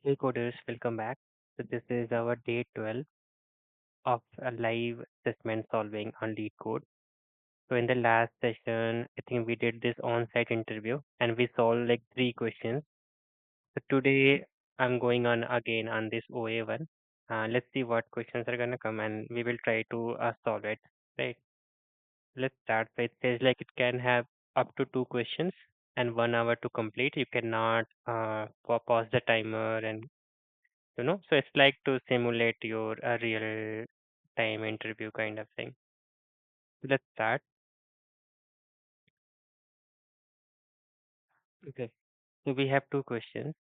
Hey coders, welcome back. So this is our day 12 of a live assessment solving on LeetCode. So in the last session, I think we did this on-site interview and we solved like three questions. So today I'm going on again on this OA one. Let's see what questions are gonna come and we will try to solve it. Right. Let's start. So it says like it can have up to two questions and 1 hour to complete. You cannot pause the timer and so it's like to simulate your real time interview kind of thing. Let's start. Okay. So we have two questions.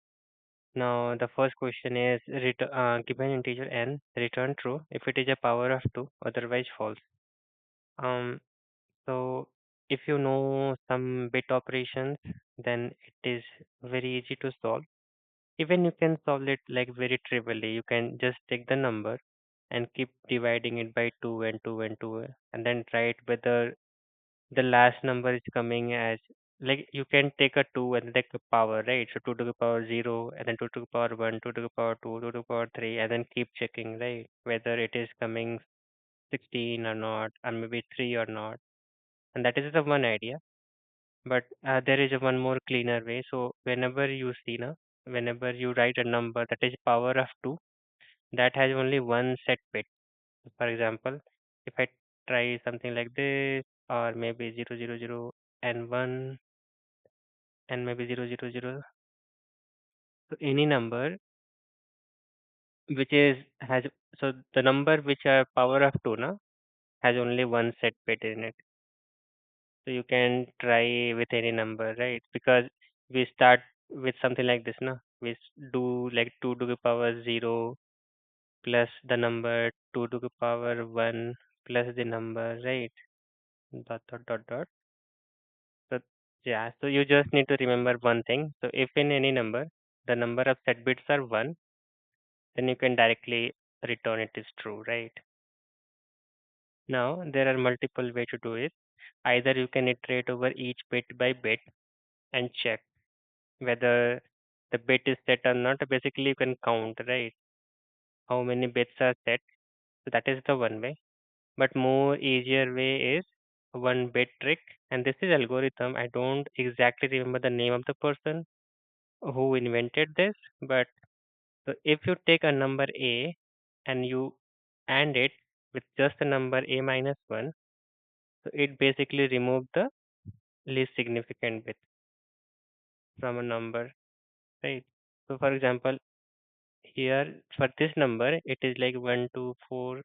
Now the first question is given integer n, return true if it is a power of 2, otherwise false. Um, so if you know some bit operations, then it is very easy to solve. Even you can solve it like very trivially. You can just take the number and keep dividing it by 2 and 2 and 2 and then write whether the last number is coming as like you can take a 2 and take a power, right? So 2 to the power 0 and then 2 to the power 1, 2 to the power 2, 2 to the power 3 and then keep checking, right? Whether it is coming 16 or not or maybe 3 or not. And that is the one idea. But there is a one more cleaner way. So whenever you write a number that is power of 2, that has only one set bit. For example, if I try something like this, or maybe 000 and 1 and maybe 000, so any number which is has so the number which are power of 2 na has only one set bit in it. So you can try with any number, right? Because we start with something like this, na. Do like 2 to the power 0 plus the number 2 to the power 1 plus the number, right? Dot dot dot dot. So yeah, so you just need to remember one thing. So if in any number the number of set bits are 1, then you can directly return it is true, right? Now there are multiple way to do it. Either you can iterate over each bit by bit and check whether the bit is set or not. Basically you can count, right? How many bits are set. So that is the one way. But more easier way is one bit trick, and this is algorithm. I don't exactly remember the name of the person who invented this, but so if you take a number a and you AND it with just the number a minus 1, so it basically removes the least significant bit from a number, right? So for example, here for this number, it is like 1, 2, 4,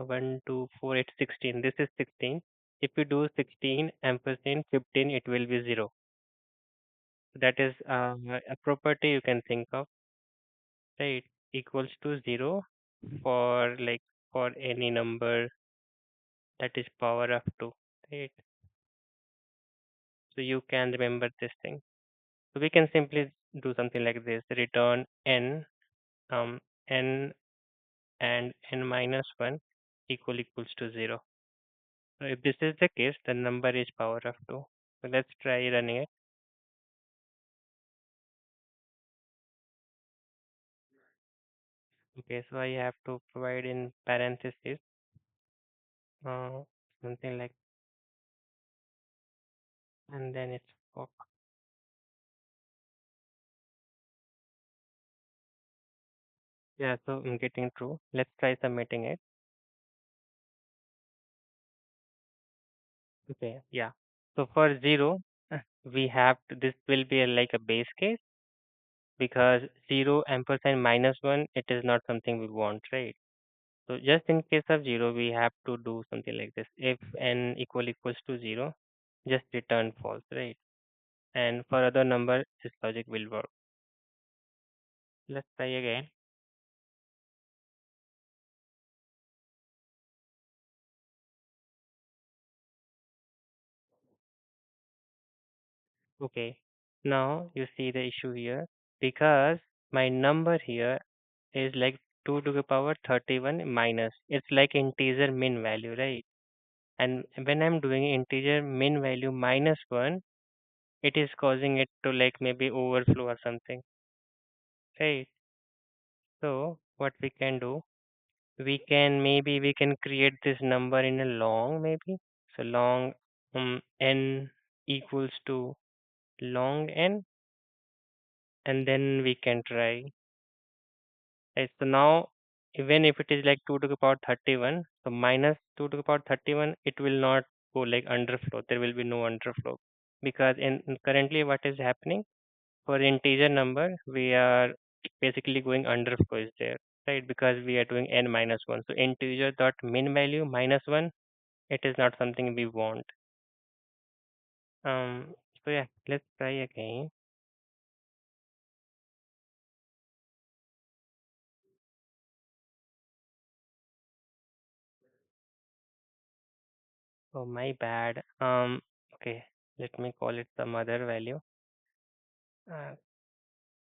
1, 2, 4, 8, 16. This is 16. If you do 16 ampersand 15, it will be 0. That is a property you can think of, right? Equals to 0 for like for any number that is power of 2, right? So you can remember this thing. So we can simply do something like this: return um, n and n minus 1 equals to 0. So if this is the case, the number is power of 2. So let's try running it. Okay, so I have to provide in parentheses uh, something like, and then it's fuck. Yeah, so I'm getting true. Let's try submitting it. Okay, yeah. So for 0, we have to, this will be like a base case because 0 ampersand minus 1, it is not something we want, right? So just in case of 0, we have to do something like this. If n equals to 0, just return false, right? And for other number, this logic will work. Let's try again. Okay. Now you see the issue here because my number here is like 2 to the power 31 minus. It's like integer min value, right? And when I'm doing integer min value minus 1, it is causing it to like maybe overflow or something, right? So what we can do, we can create this number in a long maybe. So long n equals to long n, and then we can try. Right, so now even if it is like 2 to the power 31, so minus 2 to the power 31, it will not go like underflow. There will be no underflow because in currently what is happening for integer number, we are basically going underflow is there, right? Because we are doing n minus 1. So integer dot min value minus 1, it is not something we want. So yeah, let's try again. Oh, my bad. Okay, let me call it some other value. Uh,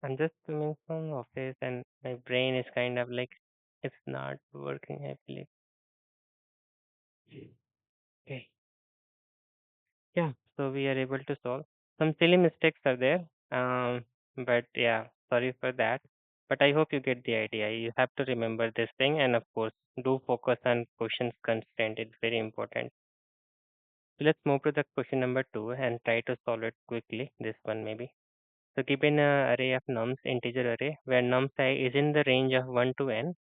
I'm just coming from office and my brain is kind of like it's not working, I believe. Okay. Yeah, so we are able to solve. Some silly mistakes are there. But yeah, sorry for that. But I hope you get the idea. You have to remember this thing, and of course, do focus on questions constraint. It's very important. So let's move to the question number two and try to solve it quickly. This one maybe. So given an array of nums, integer array, where num size is in the range of 1 to n,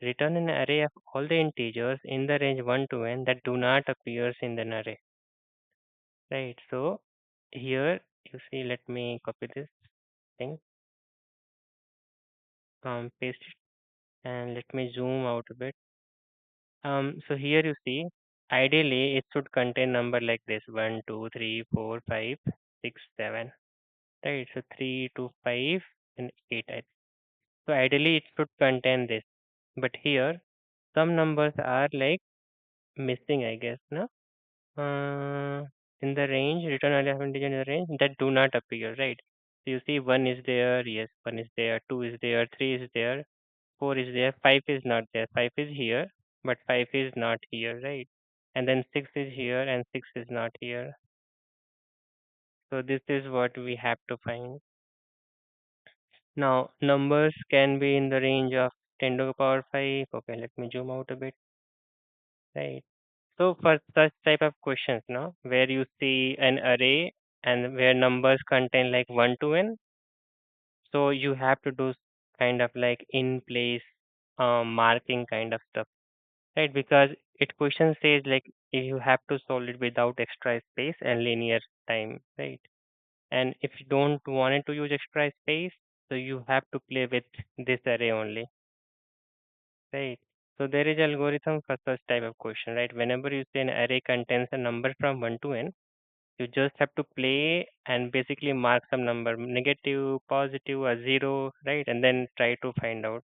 return an array of all the integers in the range 1 to n that do not appears in an array. Right. So here you see, let me copy this thing, paste it, and let me zoom out a bit. So here you see, ideally it should contain number like this: 1, 2, 3, 4, 5, 6, 7. Right. So 3 to 5 and 8. So ideally it should contain this, but here some numbers are like missing, I guess, no? In the range, return value of integer in the range that do not appear, right? So you see, one is there, yes, one is there, two is there, three is there, four is there, five is not there, five is here, but five is not here, right? And then six is here, and six is not here. So this is what we have to find. Now, numbers can be in the range of 10 to the power 5. Okay, let me zoom out a bit, right? So for such type of questions, no, where you see an array and where numbers contain like 1 to n, so you have to do kind of like in place marking kind of stuff, right? Because it question says like if you have to solve it without extra space and linear time, right? And if you don't want it to use extra space, so you have to play with this array only, right? So there is algorithm for such type of question, right? Whenever you say an array contains a number from 1 to n, you just have to play and basically mark some number, negative, positive, or zero, right? And then try to find out.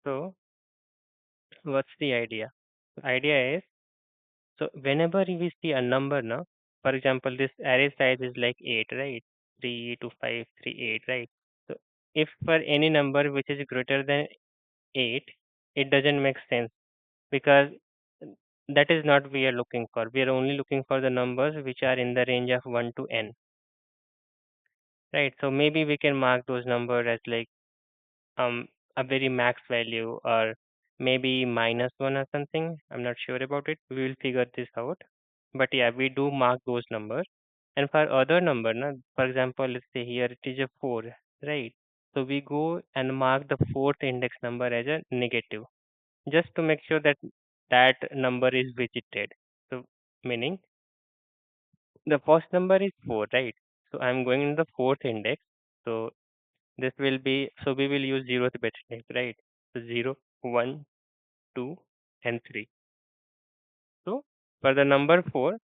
So what's the idea? The idea is, so whenever we see a number now, for example, this array size is like 8, right? 3 to 5, 3, 8, right? So if for any number which is greater than 8, it doesn't make sense because that is not we are looking for. We are only looking for the numbers which are in the range of 1 to n, right? So maybe we can mark those numbers as like um a very max value or maybe minus one or something. I'm not sure about it. We will figure this out. But yeah, we do mark those numbers. And for other number, na, for example, let's say here it is a 4, right? So we go and mark the fourth index number as a negative, just to make sure that that number is visited. So meaning the first number is 4, right? So I'm going in the fourth index. So this will be, so we will use zeroth bit index, right? So 0, 1, 2, and 3. So for the number 4,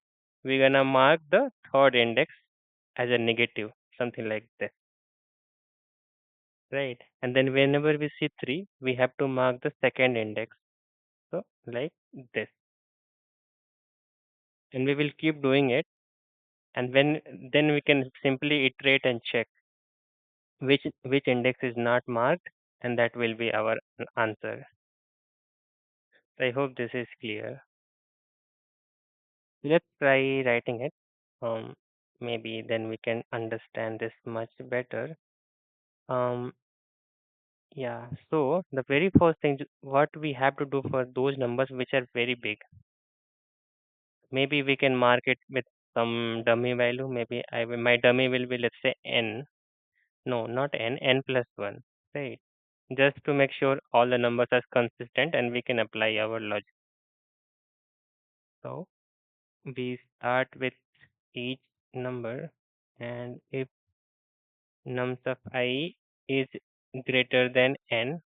we're gonna mark the third index as a negative, something like this, right? And then whenever we see 3, we have to mark the second index. So like this. And we will keep doing it. And when then we can simply iterate and check which index is not marked, and that will be our answer. I hope this is clear. Let's try writing it. Um, Maybe then we can understand this much better. Um, Yeah, so the very first thing what we have to do for those numbers which are very big, maybe we can mark it with some dummy value. Maybe my dummy will be, let's say, n. No, not n, n plus 1, right? Just to make sure all the numbers are consistent and we can apply our logic. So we start with each number, and if nums of I is greater than n,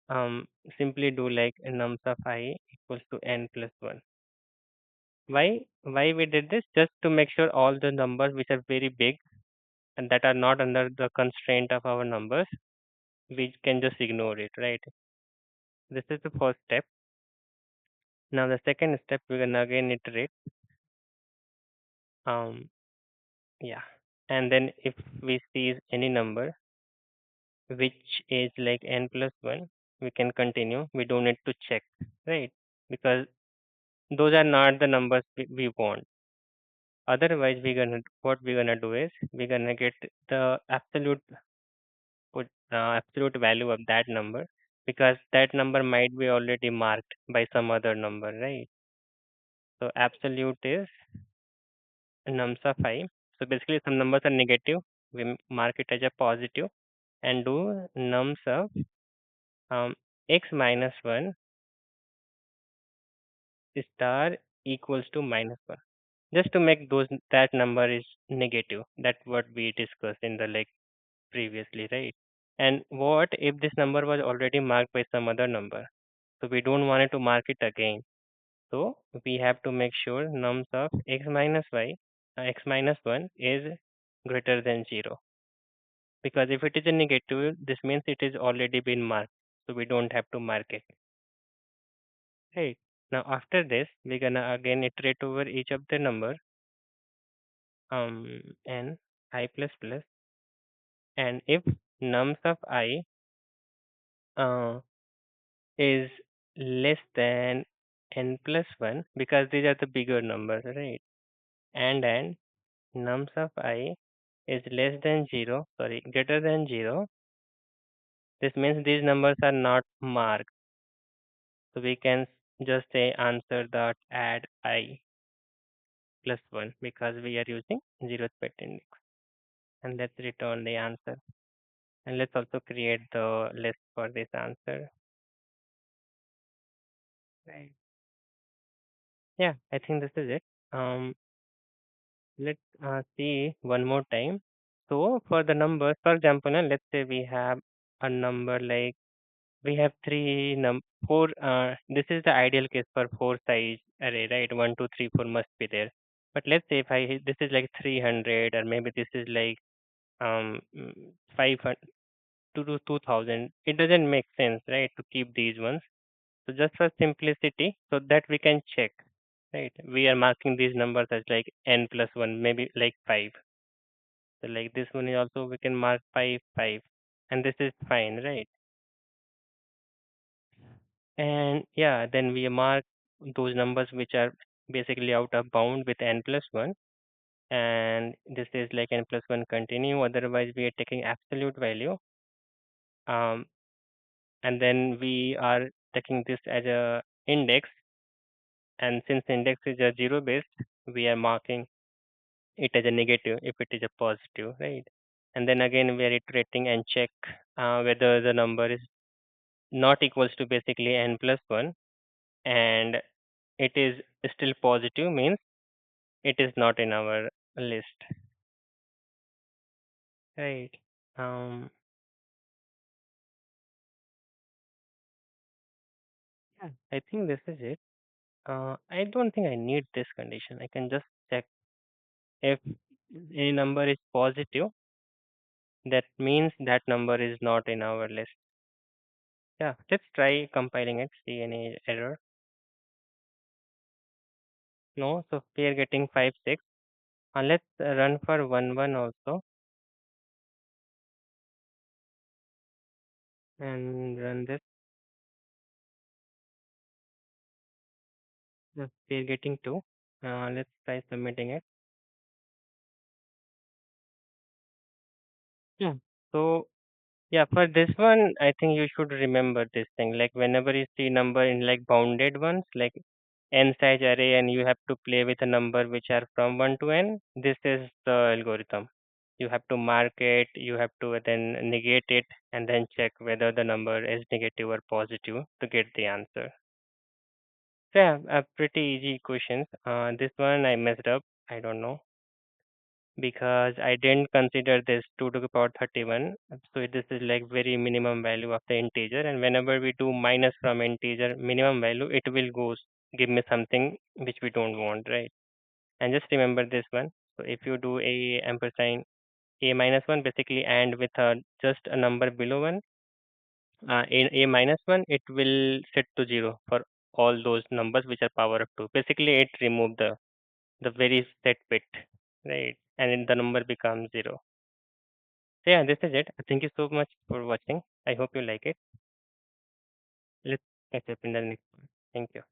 um, simply do like nums of I equals to n plus 1. Why we did this? Just to make sure all the numbers which are very big and that are not under the constraint of our numbers, we can just ignore it, right? This is the first step. Now the second step, we're gonna again iterate. Um, yeah, and then if we see any number which is like n plus 1, we can continue. We don't need to check, right? Because those are not the numbers we want. Otherwise, what we're gonna do is we're gonna get the absolute value of that number, because that number might be already marked by some other number, right? So absolute is nums of I. So basically, some numbers are negative. We mark it as a positive and do nums of um, x minus 1 star equals to minus 1. Just to make that number is negative. That's what we discussed in the like previously, right? And what if this number was already marked by some other number? So we don't want it to mark it again. So we have to make sure nums of x minus 1 is greater than 0. Because if it is a negative, this means it is already been marked. So we don't have to mark it. Right. Now after this, we're gonna again iterate over each of the number, n I plus plus, and if nums of I uh, is less than n plus 1, because these are the bigger numbers, right? And nums of I is less than 0, sorry, greater than 0, this means these numbers are not marked. So we can just say answer dot add I plus 1, because we are using zeroth bit index. And let's return the answer. And let's also create the list for this answer. Right. Yeah, I think this is it. Um, let's see one more time. So for the numbers, for example, let's say we have a number like we have four. This is the ideal case for four size array, right? 1, 2, 3, 4 must be there. But let's say if this is like 300, or maybe this is like 500 to 2000. It doesn't make sense, right, to keep these ones. So just for simplicity, so that we can check, right? We are marking these numbers as like n plus 1, maybe like 5. So like this one is also we can mark 5, 5, and this is fine, right? And yeah, then we mark those numbers which are basically out of bound with n plus 1, and this is like n plus 1 continue. Otherwise, we are taking absolute value, um, and then we are taking this as a index, and since index is a zero based, we are marking it as a negative if it is a positive, right? And then again we are iterating and check whether the number is not equals to basically n plus 1, and it is still positive, means it is not in our list, right? um yeah, I think this is it. I don't think I need this condition. I can just check if any number is positive, that means that number is not in our list. Yeah, let's try compiling it, see any error. No, so we are getting 5, 6. Let's run for 1, 1 also, and run this. Yes, we are getting 2. Let's try submitting it. Yeah. So Yeah, for this one, I think you should remember this thing. Like whenever you see number in like bounded ones, like n size array, and you have to play with a number which are from 1 to n, this is the algorithm. You have to mark it, you have to then negate it, and then check whether the number is negative or positive to get the answer. So yeah, pretty easy questions. This one I messed up. I don't know because I didn't consider this 2 to the power 31. So this is like very minimum value of the integer, and whenever we do minus from integer minimum value, it will give me something which we don't want, right? And just remember this one. So if you do a ampersand a minus one, basically, and with just a number below one, in a minus one, it will set to zero for all those numbers which are power of two. Basically, it remove the very set bit, right? And then the number becomes zero. So yeah, this is it. Thank you so much for watching. I hope you like it. Let's catch up in the next one. Thank you.